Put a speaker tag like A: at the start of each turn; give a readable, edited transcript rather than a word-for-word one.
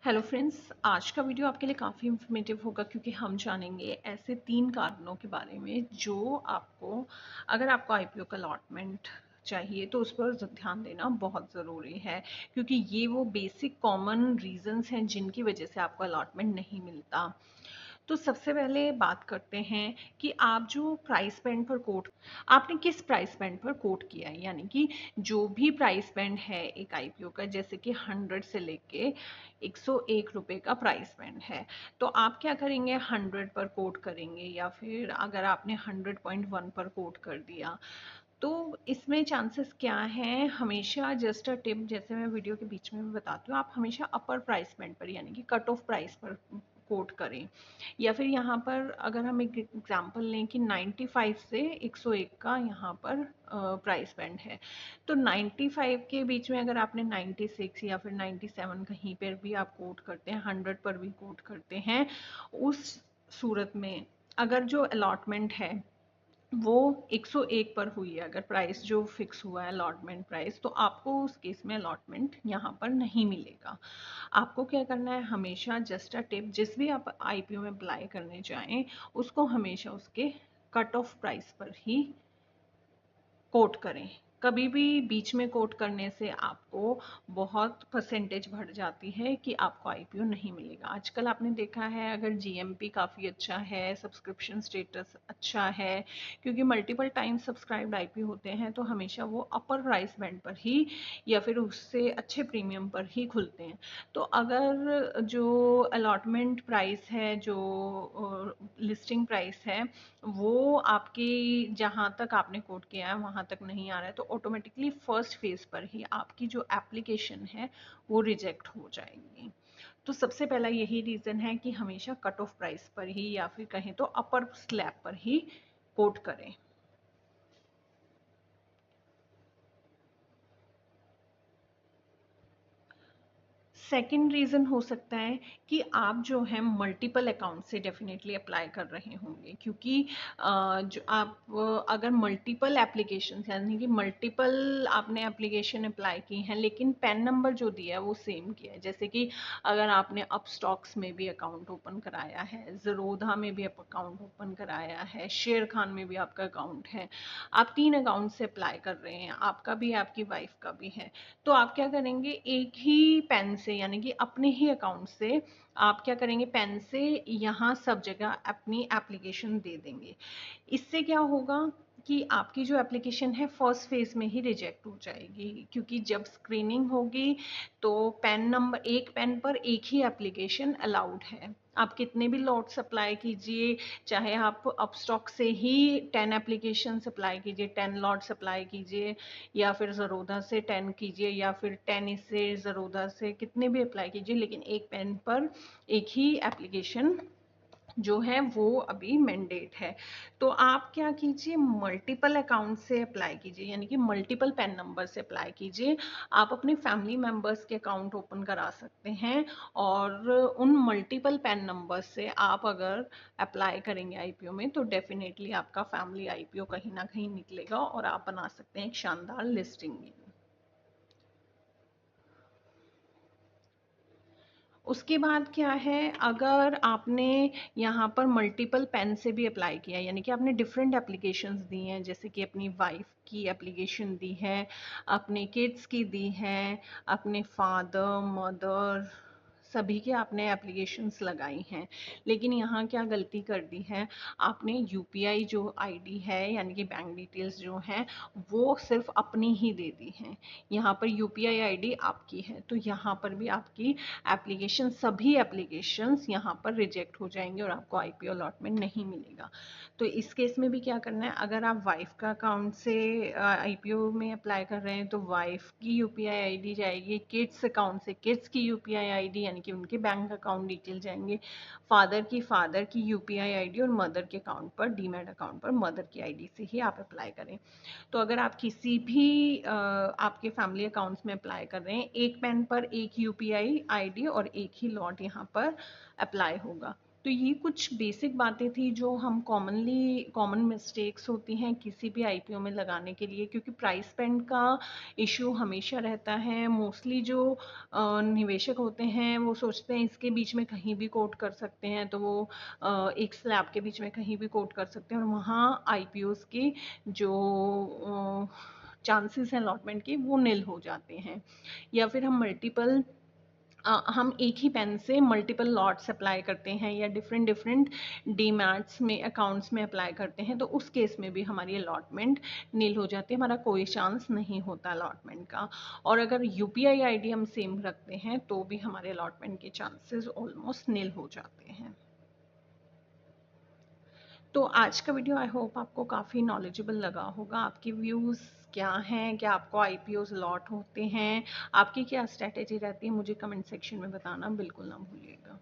A: Hello friends, आज का video आपके लिए काफ़ी इन्फॉर्मेटिव होगा क्योंकि हम जानेंगे ऐसे 3 कारणों के बारे में जो आपको, अगर आपको आईपीओ का अलॉटमेंट चाहिए तो उस पर ध्यान देना बहुत ज़रूरी है, क्योंकि ये वो बेसिक कॉमन रीजंस हैं जिनकी वजह से आपको अलॉटमेंट नहीं मिलता। तो सबसे पहले बात करते हैं कि आप जो प्राइस बैंड पर कोट, आपने किस प्राइस बैंड पर कोट किया है। यानी कि जो भी प्राइस बैंड है एक आईपीओ का, जैसे कि 100 से लेके 101 रुपए का प्राइस बैंड है, तो आप क्या करेंगे, 100 पर कोट करेंगे, या फिर अगर आपने 100.1 पर कोट कर दिया तो इसमें चांसेस क्या हैं। हमेशा जस्ट अ टिप, जैसे मैं वीडियो के बीच में भी बताती हूँ, आप हमेशा अपर प्राइस बैंड पर यानी कि कट ऑफ प्राइस पर कोट करें। या फिर यहाँ पर अगर हम एक एग्जांपल लें कि 95 से 101 का यहाँ पर प्राइस बैंड है, तो 95 के बीच में अगर आपने 96 या फिर 97 कहीं पर भी आप कोट करते हैं, 100 पर भी कोट करते हैं, उस सूरत में अगर जो अलॉटमेंट है वो 101 पर हुई है, अगर प्राइस जो फिक्स हुआ है अलॉटमेंट प्राइस, तो आपको उस केस में अलॉटमेंट यहाँ पर नहीं मिलेगा। आपको क्या करना है, हमेशा जस्ट अ टिप, जिस भी आप आईपीओ में अप्लाई करने जाएं उसको हमेशा उसके कट ऑफ प्राइस पर ही कोट करें। कभी भी बीच में कोट करने से आपको बहुत परसेंटेज बढ़ जाती है कि आपको आईपीओ नहीं मिलेगा। आजकल आपने देखा है, अगर जीएमपी काफ़ी अच्छा है, सब्सक्रिप्शन स्टेटस अच्छा है, क्योंकि मल्टीपल टाइम सब्सक्राइब्ड आईपीओ होते हैं, तो हमेशा वो अपर प्राइस बैंड पर ही या फिर उससे अच्छे प्रीमियम पर ही खुलते हैं। तो अगर जो अलॉटमेंट प्राइस है, जो लिस्टिंग प्राइस है, वो आपकी जहाँ तक आपने कोट किया है वहाँ तक नहीं आ रहा है, तो ऑटोमेटिकली फर्स्ट फेज पर ही आपकी जो एप्लीकेशन है वो रिजेक्ट हो जाएगी। तो सबसे पहला यही रीज़न है कि हमेशा कट ऑफ प्राइस पर ही या फिर कहें तो अपर स्लैब पर ही कोट करें। सेकंड रीज़न हो सकता है कि आप जो है मल्टीपल अकाउंट से डेफिनेटली अप्लाई कर रहे होंगे, क्योंकि जो आप अगर मल्टीपल एप्लीकेशन यानी कि मल्टीपल आपने एप्लीकेशन अप्लाई की हैं लेकिन पैन नंबर जो दिया है वो सेम किया है, जैसे कि अगर आपने अपस्टॉक्स में भी अकाउंट ओपन कराया है, ज़रोधा में भी अकाउंट ओपन कराया है, शेर खान में भी आपका अकाउंट है, आप 3 अकाउंट से अप्लाई कर रहे हैं, आपका भी है आपकी वाइफ का भी है, तो आप क्या करेंगे, एक ही पेन से यानी कि अपने ही अकाउंट से आप क्या करेंगे, पेन से यहाँ सब जगह अपनी एप्लीकेशन दे देंगे। इससे क्या होगा कि आपकी जो एप्लीकेशन है फर्स्ट फेज में ही रिजेक्ट हो जाएगी, क्योंकि जब स्क्रीनिंग होगी तो पेन नंबर, एक पेन पर एक ही एप्लीकेशन अलाउड है। आप कितने भी लॉट्स अप्लाई कीजिए, चाहे आप अपस्टॉक से ही 10 एप्लीकेशन अप्लाई कीजिए, 10 लॉट्स अप्लाई कीजिए, या फिर ज़रोधा से 10 कीजिए, या फिर 10 से ज़रोधा से कितने भी अप्लाई कीजिए, लेकिन एक पेन पर एक ही एप्लीकेशन जो है वो अभी मैंडेट है। तो आप क्या कीजिए, मल्टीपल अकाउंट से अप्लाई कीजिए, यानी कि मल्टीपल पैन नंबर से अप्लाई कीजिए। आप अपने फैमिली मेंबर्स के अकाउंट ओपन करा सकते हैं, और उन मल्टीपल पैन नंबर से आप अगर अप्लाई करेंगे आईपीओ में तो डेफिनेटली आपका फैमिली आईपीओ कहीं ना कहीं निकलेगा और आप बना सकते हैं एक शानदार लिस्टिंग। उसके बाद क्या है, अगर आपने यहाँ पर मल्टीपल पेन से भी अप्लाई किया है, यानी कि आपने डिफरेंट एप्लीकेशंस दी हैं, जैसे कि अपनी वाइफ की एप्लीकेशन दी है, अपने किड्स की दी है, अपने फादर मदर सभी के आपने एप्लीकेशंस लगाई हैं, लेकिन यहाँ क्या गलती कर दी है, आपने यूपीआई जो आईडी है यानी कि बैंक डिटेल्स जो हैं वो सिर्फ अपनी ही दे दी हैं। यहाँ पर यूपीआई आईडी आपकी है, तो यहाँ पर भी आपकी एप्लीकेशन, सभी एप्लीकेशंस यहाँ पर रिजेक्ट हो जाएंगे और आपको आईपीओ अलॉटमेंट नहीं मिलेगा। तो इस केस में भी क्या करना है, अगर आप वाइफ का अकाउंट से आईपीओ में अप्लाई कर रहे हैं तो वाइफ की यूपीआई आईडी जाएगी, किड्स अकाउंट से किड्स की यूपीआई आईडी यानी कि उनके बैंक अकाउंट डिटेल जाएंगे, फादर की यूपीआई आईडी, और मदर के अकाउंट पर, डीमैट अकाउंट पर मदर की आईडी से ही आप अप्लाई करें। तो अगर आप किसी भी आपके फैमिली अकाउंट्स में अप्लाई कर रहे हैं, एक पेन पर एक यूपीआई आईडी और एक ही लॉट यहाँ पर अप्लाई होगा। तो ये कुछ बेसिक बातें थी जो हम कॉमन मिस्टेक्स होती हैं किसी भी आईपीओ में लगाने के लिए, क्योंकि प्राइस बैंड का इशू हमेशा रहता है। मोस्टली जो निवेशक होते हैं वो सोचते हैं इसके बीच में कहीं भी कोट कर सकते हैं, तो वो एक स्लैब के बीच में कहीं भी कोट कर सकते हैं, और वहाँ आईपीओस की जो चांसेस हैं अलॉटमेंट के वो निल हो जाते हैं। या फिर हम एक ही पेन से मल्टीपल लॉट्स अप्लाई करते हैं या डिफरेंट डिफरेंट डीमैट्स में अकाउंट्स में अप्लाई करते हैं, तो उस केस में भी हमारी अलॉटमेंट नील हो जाती है, हमारा कोई चांस नहीं होता अलॉटमेंट का। और अगर यूपीआई आईडी हम सेम रखते हैं तो भी हमारे अलॉटमेंट के चांसेस ऑलमोस्ट नील हो जाते हैं। तो आज का वीडियो आई होप आपको काफ़ी नॉलेजेबल लगा होगा। आपके व्यूज़ क्या हैं, क्या आपको आईपीओज लॉट होते हैं, आपकी क्या स्ट्रैटेजी रहती है, मुझे कमेंट सेक्शन में बताना बिल्कुल ना भूलिएगा।